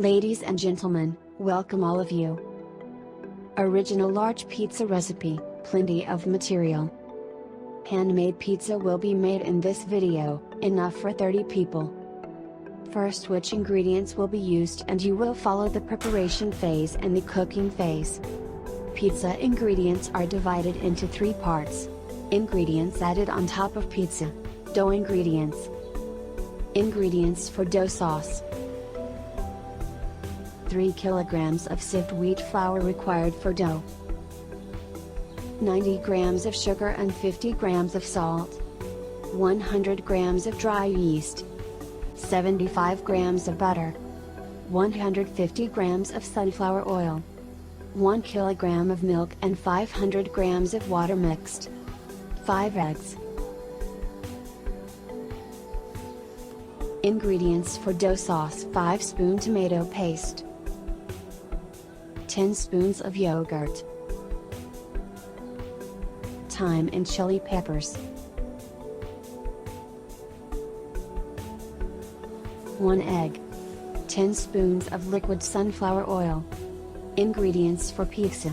Ladies and gentlemen, welcome all of you. Original large pizza recipe, plenty of material. Handmade pizza will be made in this video, enough for 30 people. First, which ingredients will be used, and you will follow the preparation phase and the cooking phase. Pizza ingredients are divided into 3 parts. Ingredients added on top of pizza. Dough ingredients. Ingredients for dough sauce. 3 kilograms of sieved wheat flour required for dough. 90 grams of sugar and 50 grams of salt. 100 grams of dry yeast. 75 grams of butter. 150 grams of sunflower oil. 1 kilogram of milk and 500 grams of water mixed. 5 eggs. Ingredients for dough sauce: 5-spoon tomato paste, 10 spoons of yogurt, thyme and chili peppers, 1 egg, 10 spoons of liquid sunflower oil. Ingredients for pizza: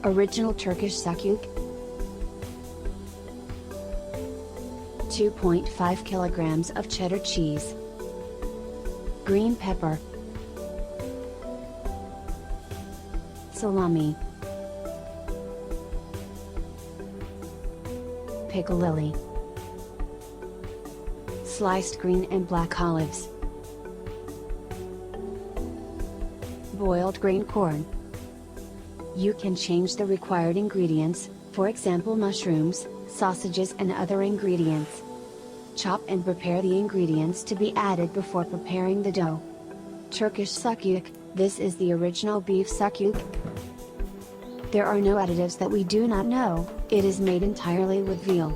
original Turkish sucuk, 2.5 kilograms of cheddar cheese, green pepper, salami, piccalilli, sliced green and black olives, boiled green corn. You can change the required ingredients, for example mushrooms, sausages and other ingredients. Chop and prepare the ingredients to be added before preparing the dough. Turkish sucuk: this is the original beef sucuk. There are no additives that we do not know, it is made entirely with veal.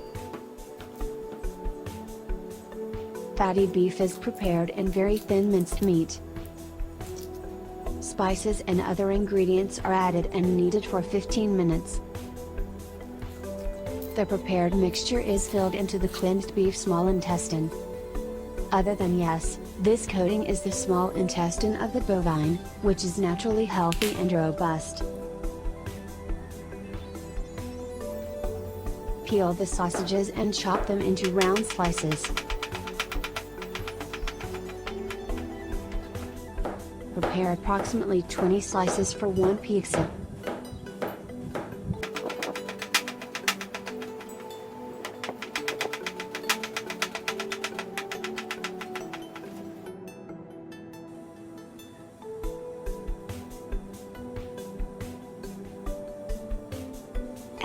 Fatty beef is prepared in very thin minced meat. Spices and other ingredients are added and kneaded for 15 minutes. The prepared mixture is filled into the cleansed beef small intestine. Other than yes, this coating is the small intestine of the bovine, which is naturally healthy and robust. Peel the sausages and chop them into round slices. Prepare approximately 20 slices for 1 pizza.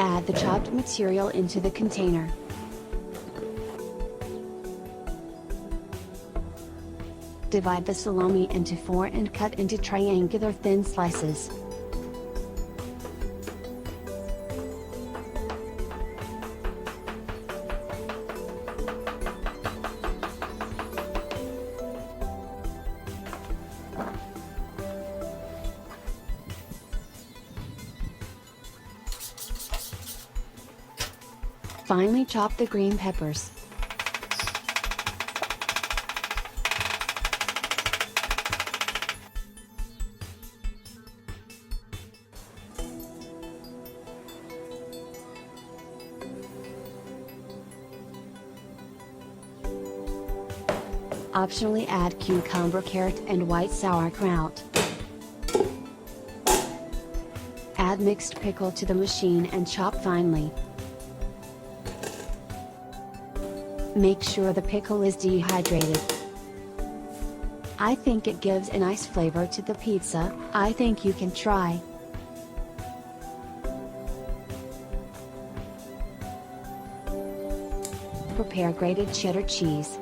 Add the chopped material into the container. Divide the salami into 4 and cut into triangular thin slices. Finely chop the green peppers. Optionally add cucumber, carrot and white sauerkraut. Add mixed pickle to the machine and chop finely. Make sure the pickle is dehydrated. I think it gives a nice flavor to the pizza. I think you can try. Prepare grated cheddar cheese.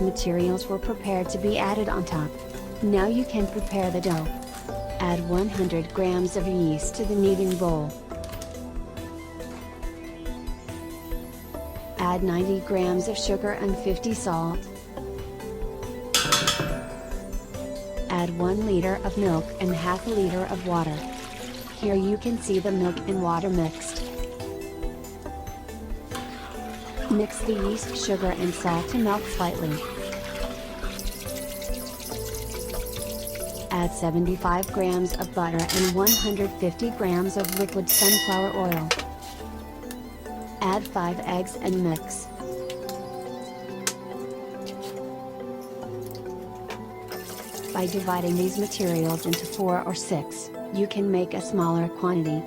Materials were prepared to be added on top. Now you can prepare the dough. Add 100 grams of yeast to the kneading bowl. Add 90 grams of sugar and 50 salt. Add 1 liter of milk and half a liter of water. Here you can see the milk and water mixed. Mix the yeast, sugar and salt to melt slightly. Add 75 grams of butter and 150 grams of liquid sunflower oil. Add 5 eggs and mix. By dividing these materials into 4 or 6, you can make a smaller quantity.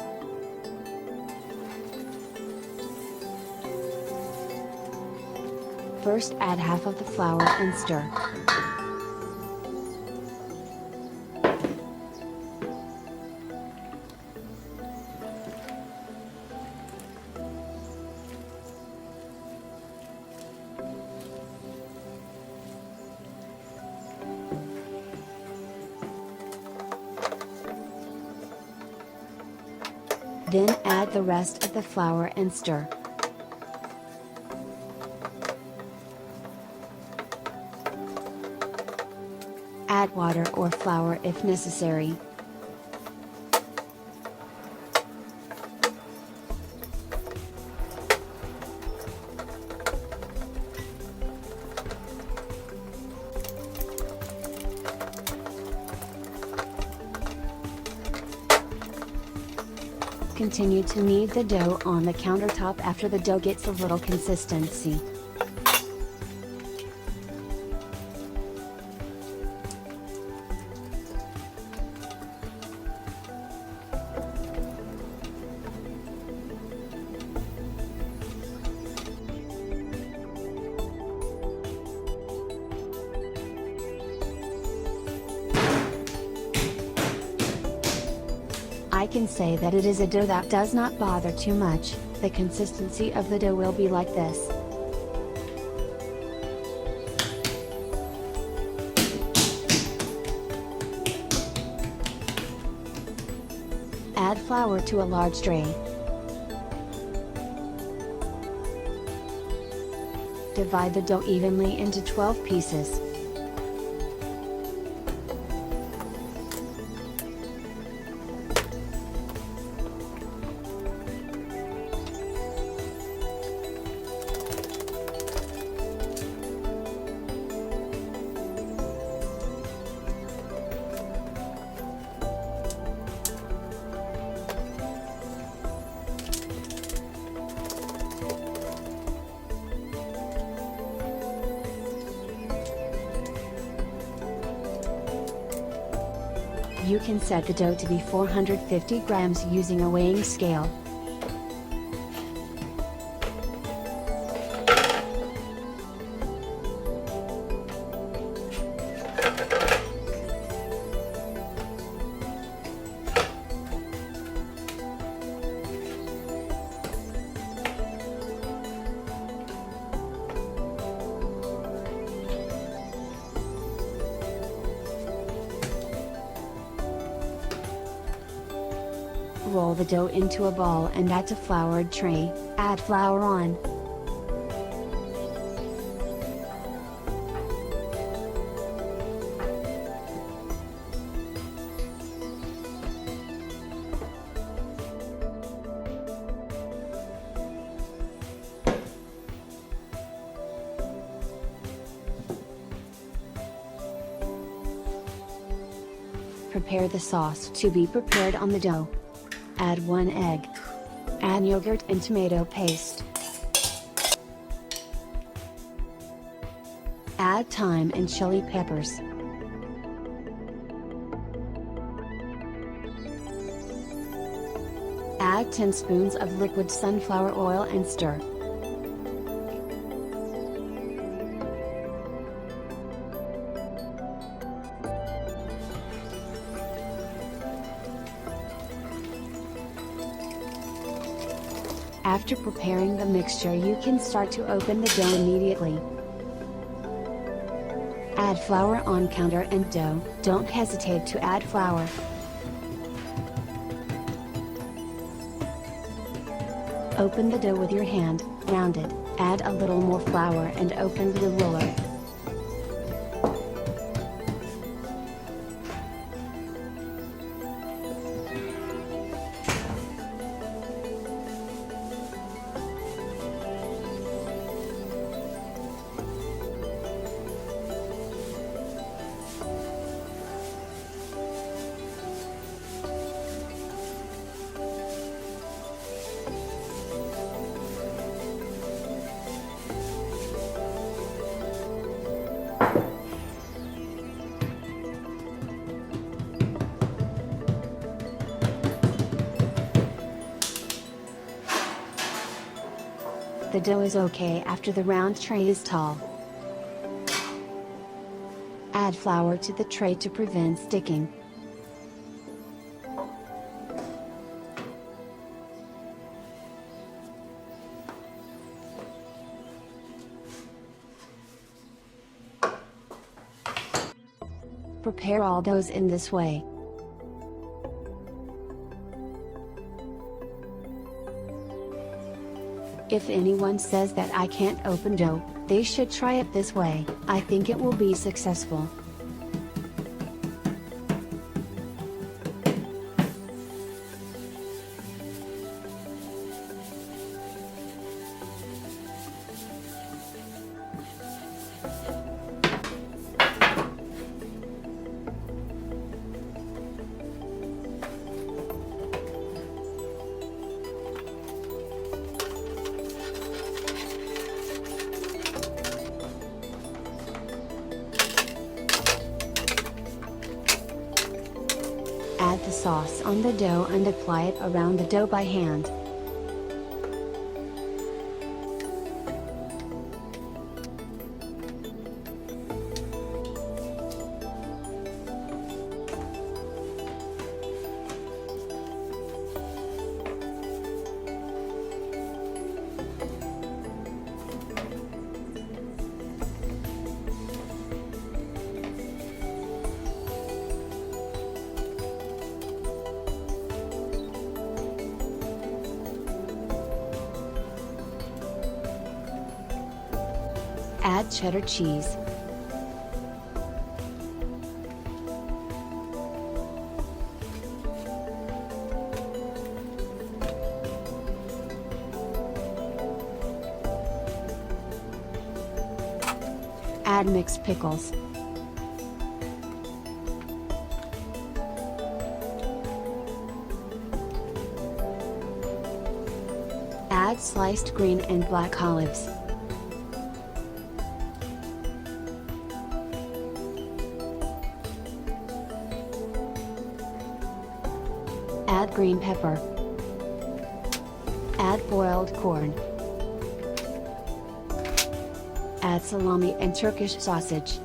First add half of the flour and stir. Then add the rest of the flour and stir. Add water or flour if necessary. Continue to knead the dough on the countertop after the dough gets a little consistency. I can say that it is a dough that does not bother too much. The consistency of the dough will be like this. Add flour to a large tray. Divide the dough evenly into 12 pieces. You can set the dough to be 450 grams using a weighing scale. Roll the dough into a ball and add to floured tray, add flour on. Prepare the sauce to be prepared on the dough. Add 1 egg. Add yogurt and tomato paste. Add thyme and chili peppers. Add 10 spoons of liquid sunflower oil and stir. After preparing the mixture, you can start to open the dough immediately. Add flour on counter and dough. Don't hesitate to add flour. Open the dough with your hand, round it, add a little more flour and open the roller. The dough is okay after the round tray is tall. Add flour to the tray to prevent sticking. Prepare all doughs in this way. If anyone says that I can't open dough, they should try it this way. I think it will be successful. Add the sauce on the dough and apply it around the dough by hand. Add cheddar cheese. Add mixed pickles. Add sliced green and black olives. Add green pepper. Add boiled corn. Add salami and Turkish sausage.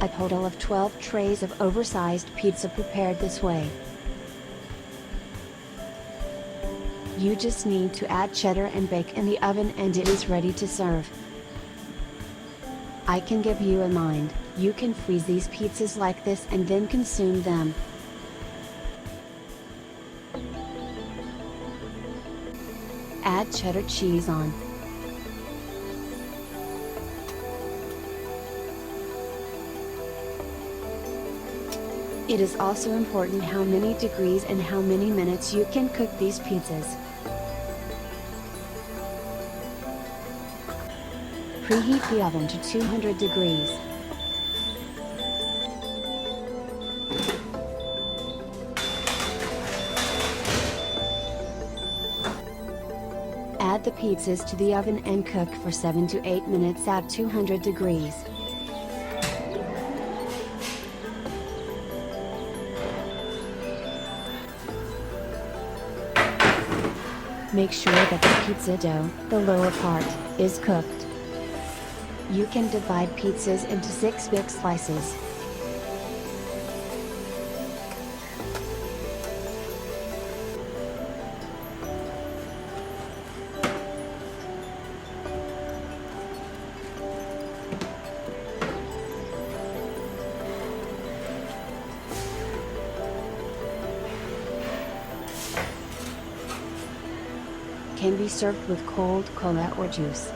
A total of 12 trays of oversized pizza prepared this way. You just need to add cheddar and bake in the oven and it is ready to serve. I can give you a mind, you can freeze these pizzas like this and then consume them. Add cheddar cheese on. It is also important how many degrees and how many minutes you can cook these pizzas. Preheat the oven to 200 degrees. Add the pizzas to the oven and cook for 7 to 8 minutes at 200 degrees. Make sure that the pizza dough, the lower part, is cooked. You can divide pizzas into 6 big slices. Can be served with cold cola or juice.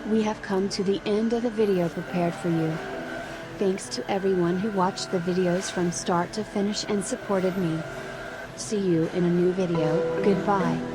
We have come to the end of the video prepared for you. Thanks to everyone who watched the videos from start to finish and supported me. See you in a new video. Goodbye.